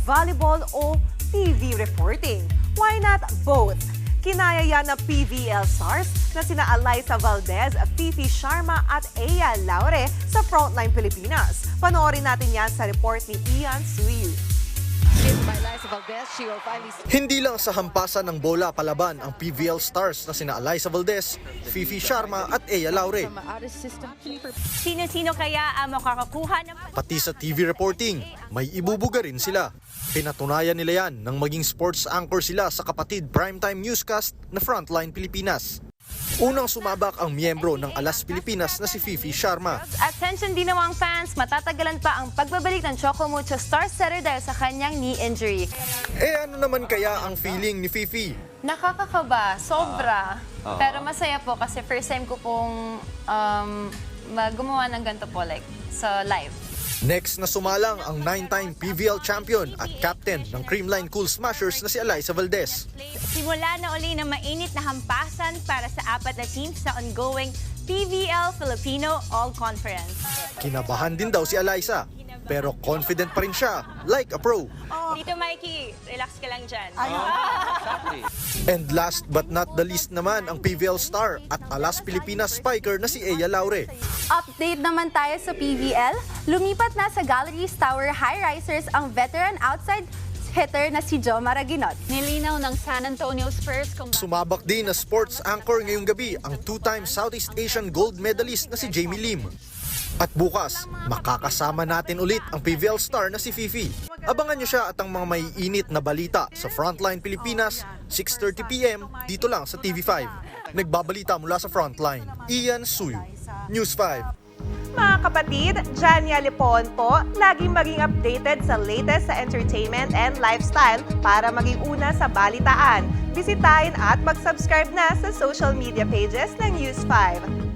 volleyball o TV reporting? Why not both? Kinaya yan ng PVL stars na sina Alyssa Valdez, Fifi Sharma at Ea Laure sa Frontline Pilipinas. Panoorin natin yan sa report ni Ian Suyu. Hindi lang sa hampasan ng bola palaban ang PVL stars na sina Alyssa Valdez, Fifi Sharma at Ea Laure. Sino-sino kaya ang makakakuha ng... Pati sa TV reporting, may ibubuga rin sila. Pinatunayan nila yan nang maging sports anchor sila sa kapatid primetime newscast na Frontline Pilipinas. Unang sumabak ang miyembro ng Alas Pilipinas na si Fifi Sharma. Attention din namang fans, matatagalan pa ang pagbabalik ng Choco Mucho star setter dahil sa kanyang knee injury. Ano naman kaya ang feeling ni Fifi? Nakakakaba, sobra. Pero masaya po kasi first time ko pong gumawa ng ganito po, like sa live. Next na sumalang ang 9-time PVL champion at captain ng Creamline Cool Smashers na si Alyssa Valdez. Simula na uli ng mainit na hampasan para sa 4 na teams sa ongoing PVL Filipino All-Conference. Kinabahan din daw si Alyssa, pero confident pa rin siya, like a pro. Dito Mikey, relax ka lang dyan. And last but not the least naman ang PVL star at Alas Pilipinas spiker na si Ea Laure. Update naman tayo sa PVL. Lumipat na sa Galleries Tower High Risers ang veteran outside hitter na si Joe Maraginot. Nilinaw ng San Antonio Spurs kung Sumabak din na sports anchor ngayong gabi ang 2-time Southeast Asian gold medalist na si Jamie Lim. At bukas, makakasama natin ulit ang PVL star na si Fifi. Abangan niyo siya at ang mga may init na balita sa Frontline Pilipinas, 6:30 PM, dito lang sa TV5. Nagbabalita mula sa Frontline, Ian Suyu, News 5. Mga kapatid, Jania Lipon po, laging maging updated sa latest sa entertainment and lifestyle para maging una sa balitaan. Bisitahin at mag-subscribe na sa social media pages ng News 5.